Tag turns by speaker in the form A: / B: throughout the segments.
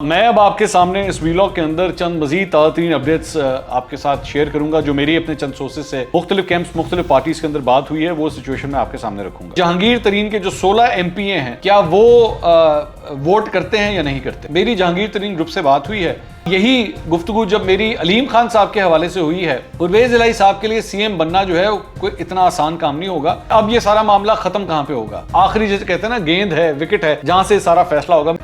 A: मैं अब आपके सामने इस वीलॉग के अंदर चंद मजीद ताज़ा तरीन अपडेट्स आपके साथ शेयर करूंगा जो मेरी अपने चंद सोर्सेज से मुख्तलिफ कैंप्स मुख्तलिफ पार्टीज के अंदर बात हुई है, वो सिचुएशन में आपके सामने रखूंगा। जहांगीर तरीन के जो 16 MPA हैं, क्या वो वोट करते हैं या नहीं करते? मेरी जहांगीर तरीन ग्रुप से बात हुई है। यही गुफ्तगू जब मेरी अलीम खान साहब के हवाले से हुई है। परवेज इलाही साहब के लिए CM बनना जो है कोई इतना आसान काम नहीं होगा। अब ये सारा मामला खत्म कहां पे होगा? आखिरी जैसे कहते हैं ना, गेंद है, विकेट है, जहां से सारा फैसला होगा।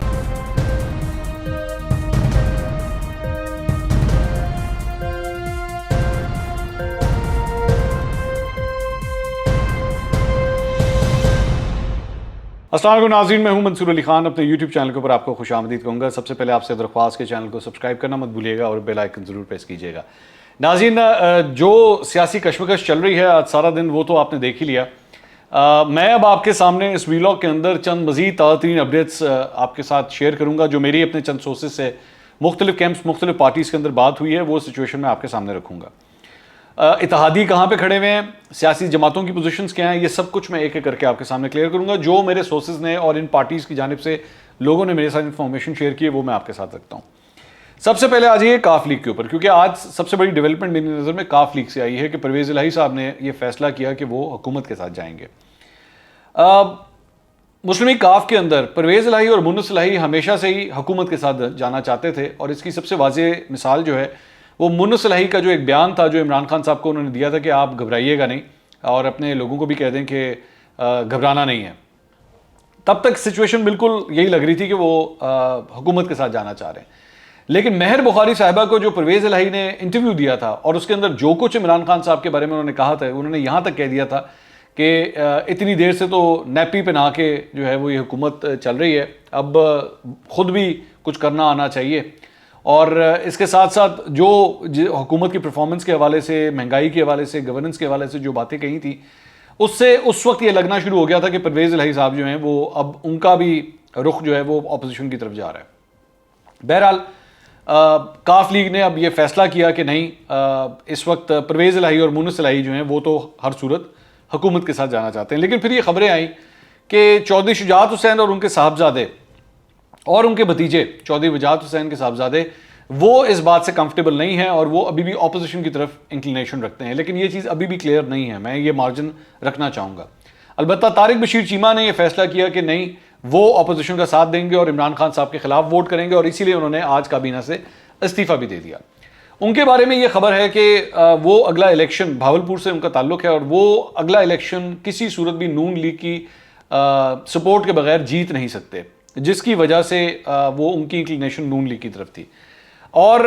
A: अस्सलाम वालेकुम नाज़रीन, मैं हूं मंसूर अली खान। अपने YouTube चैनल के ऊपर आपको खुशामदीद कहूँगा। सबसे पहले आपसे दरख्वास्त के चैनल को सब्सक्राइब करना मत भूलिएगा और बेल आइकन ज़रूर प्रेस कीजिएगा। नाज़रीन, जो सियासी कश्मकश चल रही है आज सारा दिन, वो तो आपने देख ही लिया। मैं अब आपके सामने इस वीलॉग के अंदर चंद मजीद ताज़ा तरीन अपडेट्स आपके साथ शेयर करूँगा जो मेरी अपने चंद सोर्सेज से मुख्तलिफ कैंप्स मुख्तलिफ पार्टीज़ के अंदर बात हुई है, वो सिचुएशन में आपके सामने रखूँगा। इत्तेहादी कहाँ पे खड़े हुए हैं, सियासी जमातों की पोजीशंस क्या हैं, ये सब कुछ मैं एक एक करके आपके सामने क्लियर करूंगा। जो मेरे सोर्सेज ने और इन पार्टीज़ की जानिब से लोगों ने मेरे साथ इंफॉर्मेशन शेयर की है, वो मैं आपके साथ रखता हूँ। सबसे पहले आ जाइए काफ लीग के ऊपर, क्योंकि आज सबसे बड़ी डेवलपमेंट मेरी नज़र में काफ लीग से आई है कि परवेज इलाही साहब ने यह फैसला किया कि वो हुकूमत के साथ जाएंगे। मुस्लिम लीग काफ के अंदर परवेज इलाही और मुन्नस इलाही हमेशा से ही हुकूमत के साथ जाना चाहते थे, और इसकी सबसे वाज़ेह मिसाल जो है वो मुन्नस इलाही का जो एक बयान था जो इमरान खान साहब को उन्होंने दिया था कि आप घबराइएगा नहीं और अपने लोगों को भी कह दें कि घबराना नहीं है। तब तक सिचुएशन बिल्कुल यही लग रही थी कि वो हुकूमत के साथ जाना चाह रहे हैं। लेकिन महर बुखारी साहिबा को जो परवेज इलाही ने इंटरव्यू दिया था और उसके अंदर जो कुछ इमरान खान साहब के बारे में उन्होंने कहा था, उन्होंने यहाँ तक कह दिया था कि इतनी देर से तो नैपी पहना के जो है वो ये हुकूमत चल रही है, अब खुद भी कुछ करना आना चाहिए। और इसके साथ साथ जो हुकूमत की परफॉर्मेंस के हवाले से, महंगाई के हवाले से, गवर्नेंस के हवाले से जो बातें कही थी, उससे उस वक्त ये लगना शुरू हो गया था कि परवेज इलाही साहब जो हैं वो अब उनका भी रुख जो है वो अपोजिशन की तरफ जा रहा है। बहरहाल काफ लीग ने अब ये फैसला किया कि नहीं, इस वक्त परवेज इलाही और मुन्नस इलाही जो हैं वो तो हर सूरत हुकूमत के साथ जाना चाहते हैं। लेकिन फिर ये खबरें आई कि चौधरी शुजात हुसैन और उनके साहबजादे और उनके भतीजे चौधरी वजाहत हुसैन के साहबजादे वो इस बात से कंफर्टेबल नहीं है और वो अभी भी ऑपोजिशन की तरफ इंक्लिनेशन रखते हैं। लेकिन ये चीज़ अभी भी क्लियर नहीं है, मैं ये मार्जिन रखना चाहूँगा। अलबत्ता तारिक बशीर चीमा ने यह फैसला किया कि नहीं, वो ऑपोजिशन का साथ देंगे और इमरान खान साहब के खिलाफ वोट करेंगे, और इसीलिए उन्होंने आज काबीना से इस्तीफ़ा भी दे दिया। उनके बारे में ये खबर है कि वो अगला इलेक्शन, भावलपुर से उनका ताल्लुक है, और वो अगला इलेक्शन किसी सूरत भी नून लीग की सपोर्ट के बगैर जीत नहीं सकते, जिसकी वजह से वो उनकी इंक्लिनेशन नून लीग की तरफ थी। और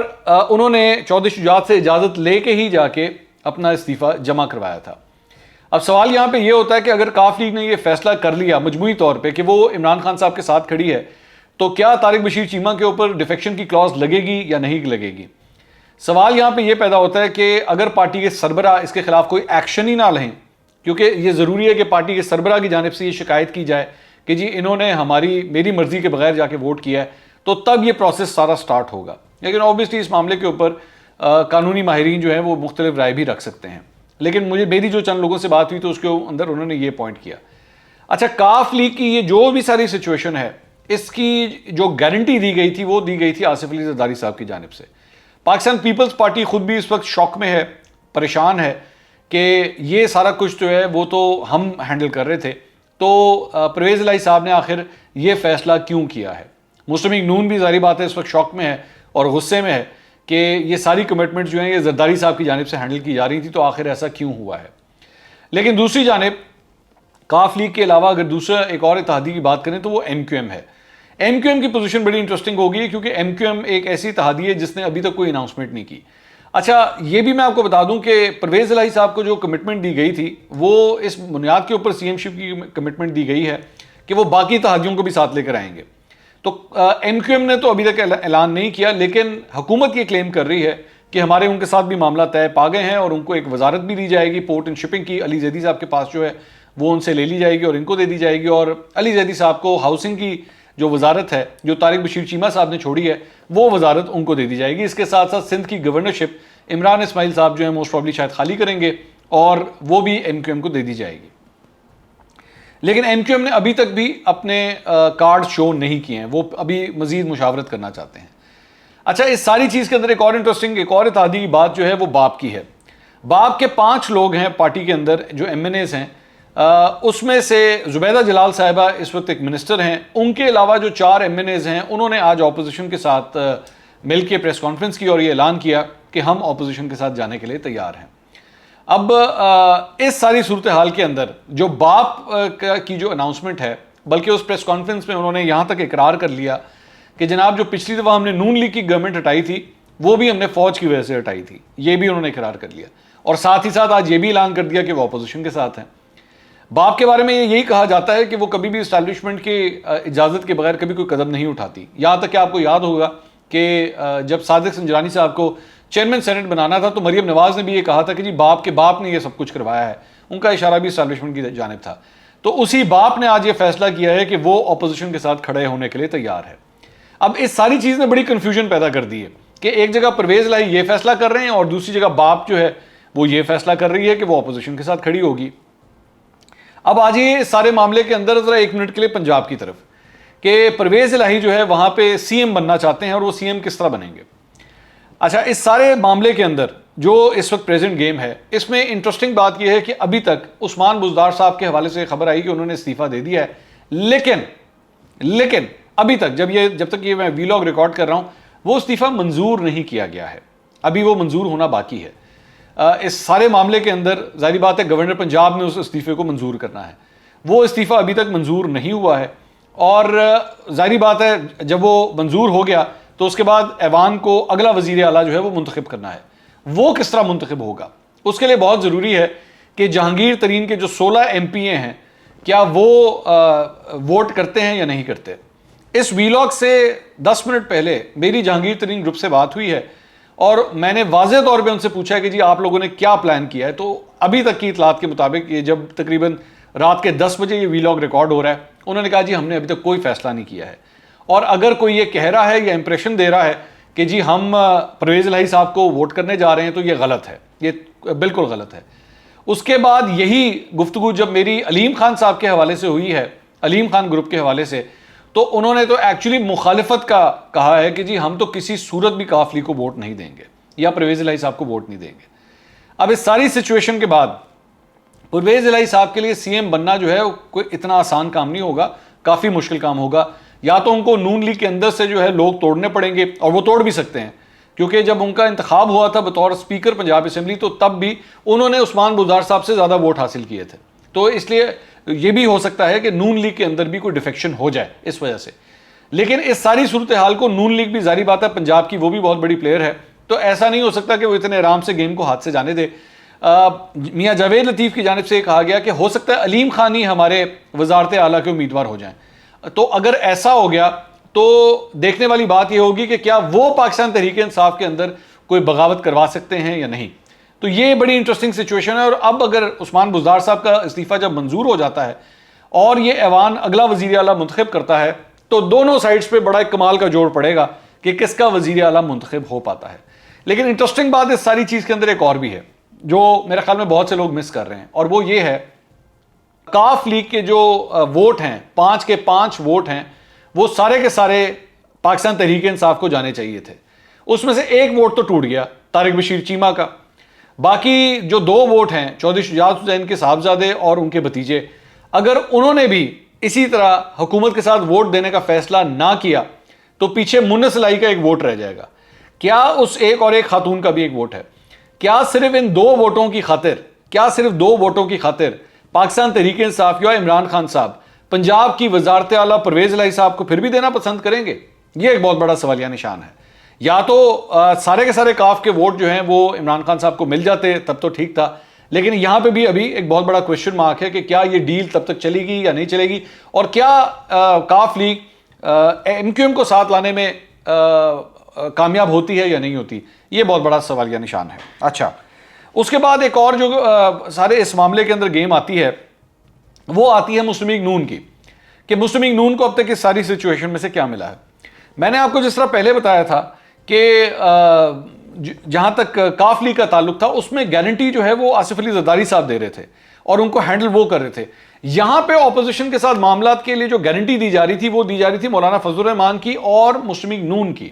A: उन्होंने चौधरी शुजात से इजाज़त लेके ही जाके अपना इस्तीफ़ा जमा करवाया था। अब सवाल यहाँ पे ये होता है कि अगर काफ लीग ने ये फैसला कर लिया मजमूई तौर पे कि वो इमरान खान साहब के साथ खड़ी है, तो क्या तारिक बशीर चीमा के ऊपर डिफेक्शन की क्लॉज लगेगी या नहीं लगेगी? सवाल यहाँ पे ये पैदा होता है कि अगर पार्टी के सरबराह इसके खिलाफ कोई एक्शन ही ना लें, क्योंकि ये ज़रूरी है कि पार्टी के सरबराह की जानिब से ये शिकायत की जाए कि जी इन्होंने मेरी मर्जी के बगैर जाके वोट किया है, तो तब ये प्रोसेस सारा स्टार्ट होगा। लेकिन ऑब्वियसली इस मामले के ऊपर कानूनी माहिरीन जो है वो मुख्तलिफ राय भी रख सकते हैं। लेकिन मेरी जो चंद लोगों से बात हुई तो उसके अंदर उन्होंने ये पॉइंट किया। अच्छा, काफ लीग की ये जो भी सारी सिचुएशन है, इसकी जो गारंटी दी गई थी वो दी गई थी आसिफ अली जरदारी साहब की जानिब से। पाकिस्तान पीपल्स पार्टी खुद भी इस वक्त शौक में है, परेशान है कि ये सारा कुछ जो है वो तो हम हैंडल कर रहे थे, तो परवेज इलाही साहब ने आखिर ये फैसला क्यों किया है। मुस्लिम लीग नून भी जारी बात है इस वक्त शौक में है और गुस्से में है कि ये सारी कमिटमेंट जो हैं ये जरदारी साहब की जानिब से हैंडल की जा रही थी, तो आखिर ऐसा क्यों हुआ है। लेकिन दूसरी जानिब काफ लीग के अलावा अगर दूसरा एक और इत्तेहादी की बात करें तो वो MQM है। MQM की पोजीशन बड़ी इंटरेस्टिंग होगी, क्योंकि MQM एक ऐसी इत्तेहादी है जिसने अभी तक कोई अनाउंसमेंट नहीं की। अच्छा, ये भी मैं आपको बता दूं कि परवेज इलाही साहब को जो कमिटमेंट दी गई थी वो इस बुनियाद के ऊपर CMशिप की कमिटमेंट दी गई है कि वो बाकी इत्तेहादियों को भी साथ लेकर आएंगे। तो MQM ने तो अभी तक ऐलान नहीं किया, लेकिन हुकूमत ये क्लेम कर रही है कि हमारे उनके साथ भी मामला तय पा गए हैं और उनको एक वजारत भी दी जाएगी पोर्ट एंड शिपिंग की। अली जैदी साहब के पास जो है वो उनसे ले ली जाएगी और इनको दे दी जाएगी, और अली जैदी साहब को हाउसिंग की जो वजारत है जो तारिक बशीर चीमा साहब ने छोड़ी है वो वजारत उनको दे दी जाएगी। इसके साथ साथ सिंध की गवर्नरशिप इमरान इस्माइल साहब जो है मोस्ट प्रॉब्ली शायद खाली करेंगे और वो भी MQM को दे दी जाएगी। लेकिन एमक्यूएम ने अभी तक भी अपने कार्ड शो नहीं किए हैं, वो अभी मजीद मुशावरत करना चाहते हैं। अच्छा, इस सारी चीज़ के अंदर एक और इंटरेस्टिंग, एक और इत्तेहादी की बात जो है वो बाप की है। बाप के 5 लोग हैं पार्टी के अंदर जो एमएनएज हैं, उसमें से जुबैदा जलाल साहिबा इस वक्त एक मिनिस्टर हैं, उनके अलावा जो 4 एमएनएज हैं उन्होंने आज अपोजिशन के साथ मिल के प्रेस कॉन्फ्रेंस की और ये ऐलान किया कि हम अपोजिशन के साथ जाने के लिए तैयार हैं। अब इस सारी सूरत हाल के अंदर जो बाप की जो अनाउंसमेंट है, बल्कि उस प्रेस कॉन्फ्रेंस में उन्होंने यहाँ तक इकरार कर लिया कि जनाब जो पिछली दफ़ा हमने नून लीग की गवर्नमेंट हटाई थी वो भी हमने फौज की वजह से हटाई थी, ये भी उन्होंने इकरार कर लिया। और साथ ही साथ आज ये भी ऐलान कर दिया कि वो अपोजिशन के साथ हैं। बाप के बारे में यही कहा जाता है कि वो कभी भी इस्टेब्लिशमेंट की इजाज़त के बगैर कभी कोई कदम नहीं उठाती। यहाँ तक कि आपको याद होगा कि जब सादिक संजरानी साहब को चेयरमैन सेनेट बनाना था तो मरियम नवाज ने भी ये कहा था कि जी बाप के बाप ने ये सब कुछ करवाया है, उनका इशारा भी इस्टेब्लिशमेंट की जानिब था। तो उसी बाप ने आज ये फैसला किया है कि वो अपोजिशन के साथ खड़े होने के लिए तैयार है। अब इस सारी चीज़ ने बड़ी कन्फ्यूजन पैदा कर दी है कि एक जगह परवेज़ इलाही ये फैसला कर रहे हैं और दूसरी जगह बाप जो है वो ये फैसला कर रही है कि वो अपोजिशन के साथ खड़ी होगी। अब आज ये सारे मामले के अंदर जरा 1 मिनट के लिए पंजाब की तरफ, कि परवेज़ इलाही जो है वहाँ पे सीएम बनना चाहते हैं और वो सीएम किस तरह बनेंगे। अच्छा, इस सारे मामले के अंदर जो इस वक्त प्रेजेंट गेम है, इसमें इंटरेस्टिंग बात यह है कि अभी तक उस्मान बुज़दार साहब के हवाले से खबर आई कि उन्होंने इस्तीफ़ा दे दिया है, लेकिन अभी तक जब तक ये मैं वीलॉग रिकॉर्ड कर रहा हूँ वो इस्तीफ़ा मंजूर नहीं किया गया है, अभी वो मंजूर होना बाकी है। इस सारे मामले के अंदर जाहिर बात है गवर्नर पंजाब ने उस इस्तीफ़े को मंजूर करना है, वो इस्तीफ़ा अभी तक मंजूर नहीं हुआ है। और जाहिर बात है जब वो मंजूर हो गया तो उसके बाद ऐवान को अगला वज़ीर आला जो है वो मुंतखब करना है। वो किस तरह मुंतखब होगा, उसके लिए बहुत ज़रूरी है कि जहांगीर तरीन के जो 16 MPA हैं क्या वो वोट करते हैं या नहीं करते। इस वीलॉग से 10 मिनट पहले मेरी जहांगीर तरीन ग्रुप से बात हुई है और मैंने वाज़ेह तौर पे उनसे पूछा है कि जी आप लोगों ने क्या प्लान किया है। तो अभी तक की इतलात के मुताबिक ये जब तकरीबन रात के 10 बजे ये वीलॉग रिकॉर्ड हो रहा है, उन्होंने कहा जी हमने अभी तक कोई फैसला नहीं किया है। और अगर कोई ये कह रहा है या इंप्रेशन दे रहा है कि जी हम परवेज़ इलाही साहब को वोट करने जा रहे हैं तो ये गलत है, ये बिल्कुल गलत है। उसके बाद यही गुफ्तगू जब मेरी अलीम खान साहब के हवाले से हुई है, अलीम खान ग्रुप के हवाले से, तो उन्होंने तो एक्चुअली मुखालिफत का कहा है कि जी हम तो किसी सूरत भी काफली को वोट नहीं देंगे या परवेज़ इलाही साहब को वोट नहीं देंगे। अब इस सारी सिचुएशन के बाद परवेज़ इलाही साहब के लिए सीएम बनना जो है कोई इतना आसान काम नहीं होगा, काफ़ी मुश्किल काम होगा। या तो उनको नून लीग के अंदर से जो है लोग तोड़ने पड़ेंगे, और वो तोड़ भी सकते हैं क्योंकि जब उनका इंतखाब हुआ था बतौर स्पीकर पंजाब असेंबली तो तब भी उन्होंने उस्मान बुज़दार साहब से ज़्यादा वोट हासिल किए थे। तो इसलिए ये भी हो सकता है कि नून लीग के अंदर भी कोई डिफेक्शन हो जाए इस वजह से। लेकिन इस सारी सूरत हाल को नून लीग भी जारी बात है पंजाब की वो भी बहुत बड़ी प्लेयर है, तो ऐसा नहीं हो सकता कि वो इतने आराम से गेम को हाथ से जाने दे। मियाँ जावेद लतीफ़ की जानिब से कहा गया कि हो सकता है अलीम खान ही हमारे वजारत आला के उम्मीदवार हो जाएं। तो अगर ऐसा हो गया तो देखने वाली बात यह होगी कि क्या वो पाकिस्तान तहरीक इंसाफ के अंदर कोई बगावत करवा सकते हैं या नहीं। तो ये बड़ी इंटरेस्टिंग सिचुएशन है। और अब अगर उस्मान बुज़दार साहब का इस्तीफ़ा जब मंजूर हो जाता है और ये ऐवान अगला वज़ीर आला मुंतखब करता है तो दोनों साइड्स पे बड़ा एक कमाल का जोड़ पड़ेगा कि किसका वज़ीर आला मुंतखब हो पाता है। लेकिन इंटरेस्टिंग बात इस सारी चीज़ के अंदर एक और भी है जो मेरे ख्याल में बहुत से लोग मिस कर रहे हैं, और वो ये है काफ लीग के जो वोट हैं, 5 के 5 वोट हैं, वो सारे के सारे पाकिस्तान तहरीक इंसाफ को जाने चाहिए थे। उसमें से एक वोट तो टूट गया तारिक बशीर चीमा का। बाकी जो 2 वोट हैं चौधरी शुजात हुसैन के साहबजादे और उनके भतीजे, अगर उन्होंने भी इसी तरह हुकूमत के साथ वोट देने का फैसला ना किया तो पीछे मुन्नस इलाही का एक वोट रह जाएगा। क्या उस एक और एक खातून का भी एक वोट है? क्या सिर्फ इन 2 वोटों की खातिर पाकिस्तान तहरीक इंसाफ या इमरान खान साहब पंजाब की वजारत आला परवेज़ इलाही साहब को फिर भी देना पसंद करेंगे? यह एक बहुत बड़ा सवालिया निशान है। या तो सारे के सारे काफ के वोट जो हैं वो इमरान खान साहब को मिल जाते तब तो ठीक था, लेकिन यहां पे भी अभी एक बहुत बड़ा क्वेश्चन मार्क है कि क्या ये डील तब तक चलेगी या नहीं चलेगी, और क्या काफ लीग एमक्यूएम को साथ लाने में कामयाब होती है या नहीं होती। ये बहुत बड़ा सवालिया निशान है। अच्छा, उसके बाद एक और जो सारे इस मामले के अंदर गेम आती है वो आती है मुस्लिम लीग नून की, कि मुस्लिम लीग नून को अब तक इस सारी सिचुएशन में से क्या मिला है। मैंने आपको जिस तरह पहले बताया था कि जहां तक काफ लीग का ताल्लुक था उसमें गारंटी जो है वो आसिफ अली जरदारी साहब दे रहे थे और उनको हैंडल वो कर रहे थे। यहां पे ऑपोजिशन के साथ मामलात के लिए जो गारंटी दी जा रही थी वो दी जा रही थी मौलाना फजलुर रहमान की और मुस्लिम लीग नून की।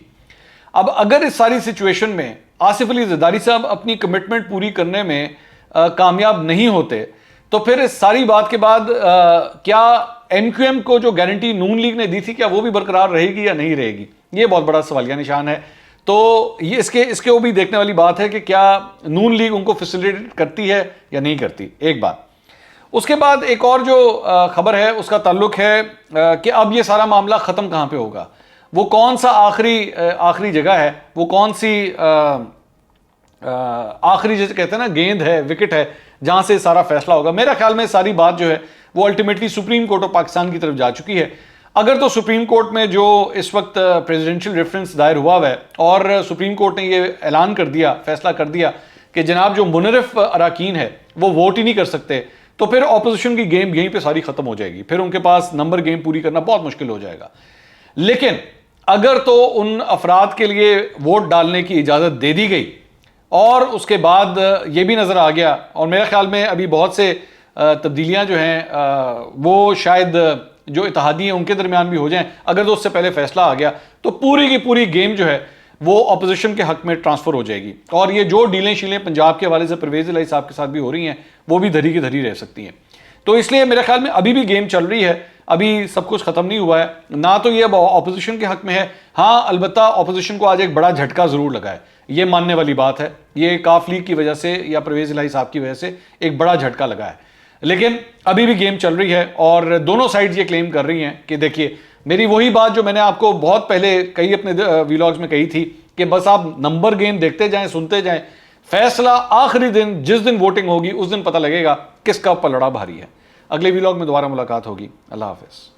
A: अब अगर इस सारी सिचुएशन में आसिफ अली जरदारी साहब अपनी कमिटमेंट पूरी करने में कामयाब नहीं होते तो फिर इस सारी बात के बाद क्या एमक्यूएम को जो गारंटी नून लीग ने दी थी क्या वो भी बरकरार रहेगी या नहीं रहेगी, ये बहुत बड़ा सवालिया निशान है। तो ये इसके वो भी देखने वाली बात है कि क्या नून लीग उनको फैसिलिटेट करती है या नहीं करती, एक बात। उसके बाद एक और जो खबर है उसका ताल्लुक है कि अब ये सारा मामला ख़त्म कहाँ पे होगा, वो कौन सा आखिरी जगह है, वो कौन सी आखिरी जैसे कहते हैं ना गेंद है, विकेट है, जहां से सारा फैसला होगा। मेरा ख्याल में सारी बात जो है वो ultimately supreme court of Pakistan की तरफ जा चुकी है। अगर तो सुप्रीम कोर्ट में जो इस वक्त प्रेसिडेंशियल रेफरेंस दायर हुआ है और सुप्रीम कोर्ट ने ये ऐलान कर दिया, फैसला कर दिया कि जनाब जो मुनरिफ अराकीन है वो वोट ही नहीं कर सकते, तो फिर ऑपोजिशन की गेम यहीं पे सारी खत्म हो जाएगी, फिर उनके पास नंबर गेम पूरी करना बहुत मुश्किल हो जाएगा। लेकिन अगर तो उन अफराद के लिए वोट डालने की इजाज़त दे दी गई और उसके बाद ये भी नज़र आ गया, और मेरे ख्याल में अभी बहुत से तब्दीलियां जो हैं वो शायद जो इत्तेहादी हैं उनके दरमियान भी हो जाएं, अगर तो उससे पहले फैसला आ गया तो पूरी की पूरी गेम जो है वो अपोजिशन के हक में ट्रांसफ़र हो जाएगी। और ये जो डीलें शीलें पंजाब के हवाले से परवेज़ इलाही साहब के साथ भी हो रही हैं वो भी धरी की धरी रह सकती हैं। तो इसलिए मेरे ख्याल में अभी भी गेम चल रही है, अभी सब कुछ खत्म नहीं हुआ है ना, तो ये अब ऑपोजिशन के हक में है। हाँ, अलबत्ता ऑपोजिशन को आज एक बड़ा झटका जरूर लगा है, ये मानने वाली बात है, ये काफ लीग की वजह से या परवेज़ इलाही साहब की वजह से एक बड़ा झटका लगा है। लेकिन अभी भी गेम चल रही है और दोनों साइड ये क्लेम कर रही हैं कि देखिए, मेरी वही बात जो मैंने आपको बहुत पहले कई अपने व्लॉग्स में कही थी कि बस आप नंबर गेम देखते जाएं, सुनते जाएं, फैसला आखिरी दिन जिस दिन वोटिंग होगी उस दिन पता लगेगा किसका पलड़ा भारी है। अगले व्लॉग में दोबारा मुलाकात होगी। अल्लाह हाफिज़।